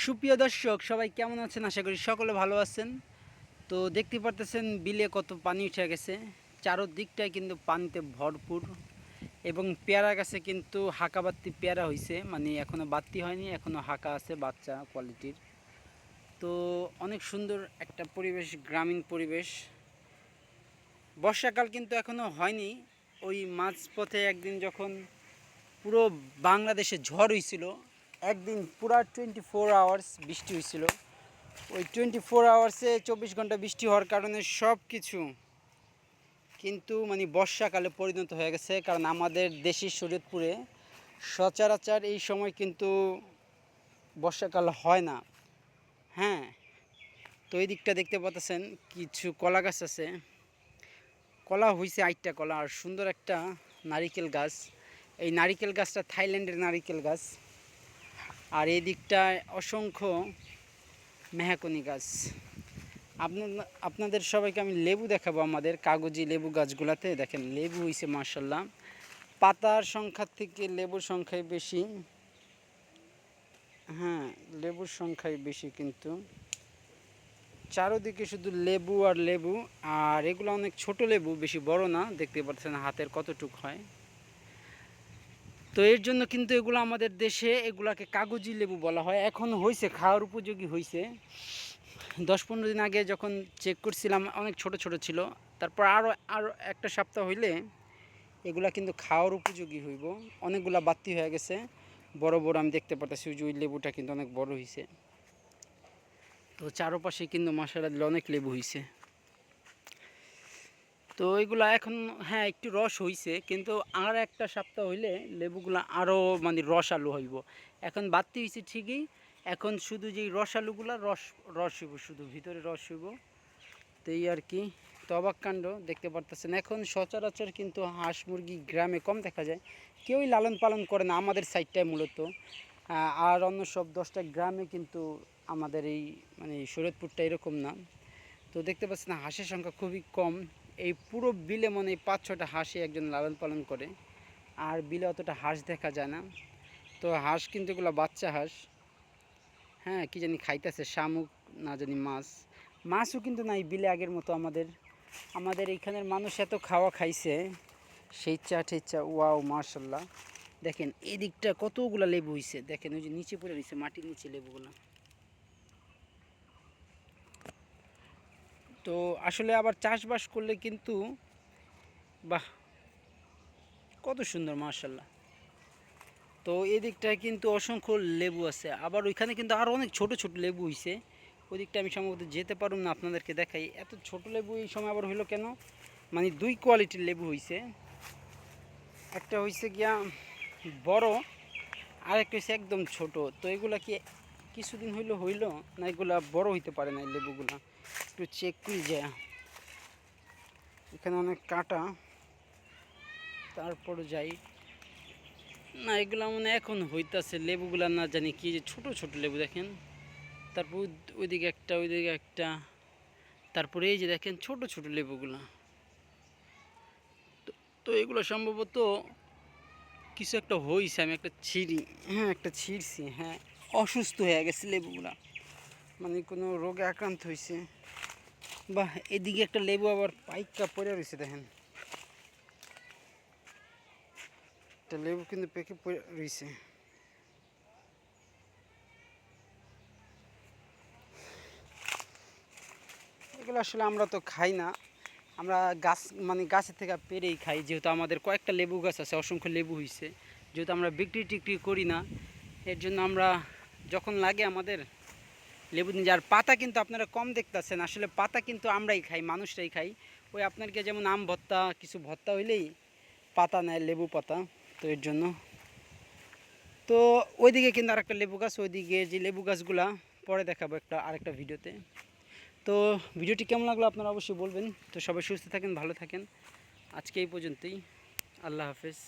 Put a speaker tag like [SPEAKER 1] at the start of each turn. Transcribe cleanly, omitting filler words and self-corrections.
[SPEAKER 1] সুপ্রিয় দর্শক সবাই কেমন আছেন? আশা করি সকলে ভালো আছেন। তো দেখতে পারতেছেন বিলে কত পানি উঠে গেছে, চারোদিকটাই কিন্তু পানিতে ভরপুর এবং পেয়ারা গাছে কিন্তু হাঁকা বাত্তি পেয়ারা হয়েছে, মানে এখনও বাত্তি হয়নি, এখনও হাঁকা আছে বাচ্চা কোয়ালিটির। তো অনেক সুন্দর একটা পরিবেশ, গ্রামীণ পরিবেশ। বর্ষাকাল কিন্তু এখনও হয়নি। ওই মাঝপথে একদিন যখন পুরো বাংলাদেশে ঝড় হয়েছিল, একদিন পুরা 24 আওয়ার্স বৃষ্টি হয়েছিল। ওই 24 আওয়ার্সে 24 ঘন্টা বৃষ্টি হওয়ার কারণে সব কিছু কিন্তু মানে বর্ষাকালে পরিণত হয়ে গেছে। কারণ আমাদের দেশের শরীয়তপুরে সচরাচর এই সময় কিন্তু বর্ষাকাল হয় না। হ্যাঁ, তো এই দিকটা দেখতে পাচ্ছেন কিছু কলা গাছ আছে, কলা হয়েছে 8টা কলা, আর সুন্দর একটা নারিকেল গাছ। এই নারিকেল গাছটা থাইল্যান্ডের নারিকেল গাছ। আর এই দিকটায় অসংখ্য মেহগনি গাছ। আপনাদের সবাইকে আমি লেবু দেখাবো, আমাদের কাগজি লেবু গাছগুলাতে দেখেন লেবু হয়েছে মাশাল্লাহ। পাতার সংখ্যার থেকে লেবুর সংখ্যাই বেশি। হ্যাঁ, লেবুর সংখ্যাই বেশি, কিন্তু চারোদিকে শুধু লেবু আর লেবু। আর এগুলো অনেক ছোট লেবু, বেশি বড় না, দেখতে পাচ্ছেন হাতের কতটুক হয়। তো এর জন্য কিন্তু এগুলো আমাদের দেশে এগুলাকে কাগজি লেবু বলা হয়। এখন হয়েছে, খাওয়ার উপযোগী হয়েছে। 10-15 দিন আগে যখন চেক করছিলাম অনেক ছোট ছোট ছিল। তারপর আরও আরও একটা সপ্তাহ হইলে এগুলা কিন্তু খাওয়ার উপযোগী হইব। অনেকগুলা বাত্তি হয়ে গেছে, বড় বড় আমি দেখতে পাচ্ছি। ওই লেবুটা কিন্তু অনেক বড় হয়েছে। তো চারপাশে কিন্তু মাশাআল্লাহ অনেক লেবু হয়েছে। তো এগুলা এখন হ্যাঁ একটু রস হইছে, কিন্তু আর একটা সপ্তাহ হইলে লেবুগুলা আরও মানে রস আলু হইব। এখন বাত্তি হয়েছে ঠিকই, এখন শুধু যেই রস আলুগুলা রস রস হইব, শুধু ভিতরে রস হইব। তো এই আর কি। তো অবাক কাণ্ড দেখতে পারতেছেন। এখন সচরাচর কিন্তু হাঁস মুরগি গ্রামে কম দেখা যায়, কেউই লালন পালন করে না আমাদের সাইডটায় মূলত। আর অন্য সব 10টা গ্রামে কিন্তু আমাদের এই মানে শরীয়তপুরটা এরকম না। তো দেখতে পাচ্ছেন হাঁসের সংখ্যা খুবই কম। এই পুরো বিলে মনে হয় 5-6টা হাঁসই একজন লালন পালন করে। আর বিলে অতটা হাঁস দেখা যায় না। তো হাঁস কিন্তু এগুলো বাচ্চা হাঁস। হ্যাঁ, কি জানি খাইতেছে, শামুক না জানি মাছ। মাছও কিন্তু নাই বিলে আগের মতো। আমাদের আমাদের এইখানের মানুষ এত খাওয়া খাইছে, স্বেচ্ছা ঠেচ্ছা, ওয়াও মাশাল্লাহ। দেখেন এই দিকটা কতগুলো লেবু হয়েছে, দেখেন ওই যে নিচে পড়ে রয়েছে মাটির নিচে লেবুগুলো। তো আসলে আবার চাষবাস করলে কিন্তু বাহ, কত সুন্দর মাশাল্লাহ। তো এই দিকটায় কিন্তু অসংখ্য লেবু আছে। আবার ওইখানে কিন্তু আরও অনেক ছোট ছোট লেবু হয়েছে। ওই দিকটা আমি সম্ভবত যেতে পারুম না, আপনাদেরকে দেখাই। এত ছোট লেবু এই সময় আবার হইলো কেন, মানে 2 কোয়ালিটির লেবু হয়েছে। একটা হয়েছে গিয়া বড়, আর একটা হচ্ছে একদম ছোট। তো এগুলা কি কিছুদিন হইলো না, এগুলা বড় হইতে পারে না এই লেবুগুলা। একটু চেক করি যায়, এখানে অনেক কাটা, তারপর যাই না। এগুলা মানে এখন হইতাছে লেবুগুলা, না জানি কি যে ছোট ছোট লেবু দেখেন। তারপর ওইদিকে একটা, ওইদিকে একটা, তারপরে এই যে দেখেন ছোট ছোট লেবুগুলা। তো তো এগুলো সম্ভবত কিছু একটা হয়েছে, আমি একটা ছিঁড়ি, হ্যাঁ একটা ছিঁড়ছি, হ্যাঁ অসুস্থ হয়ে গেছে লেবুগুলা, মানে কোনো রোগে আক্রান্ত হয়েছে। বাহ, এদিকে একটা লেবু আবার পাইকা পড়ে রয়েছে দেখেন, একটা লেবু কিন্তু পেকে পড়ে রয়েছে। এগুলো আসলে আমরা তো খাই না, আমরা গাছ মানে গাছের থেকে পেরেই খাই। যেহেতু আমাদের কয়েকটা লেবু গাছ আছে, অসংখ্য লেবু হয়েছে, যেহেতু আমরা বিক্রি টিক্রি করি না, এর জন্য আমরা যখন লাগে আমাদের লেবু দিন। আর পাতা কিন্তু আপনারা কম দেখতেছেন, আসলে পাতা কিন্তু আমরাই খাই, মানুষরাই খাই। ওই আপনাদেরকে যেমন আম ভর্তা, কিছু ভর্তা হইলেই পাতা নেয়, লেবু পাতা। তো এর জন্য তো ওইদিকে কিন্তু আরেকটা লেবু গাছ, ওইদিকে যে লেবু গাছগুলা পরে দেখাবো একটা আরেকটা ভিডিওতে। তো ভিডিওটি কেমন লাগলো আপনারা অবশ্যই বলবেন। তো সবাই সুস্থ থাকেন, ভালো থাকেন। আজকে এই পর্যন্তই। আল্লাহ হাফেজ।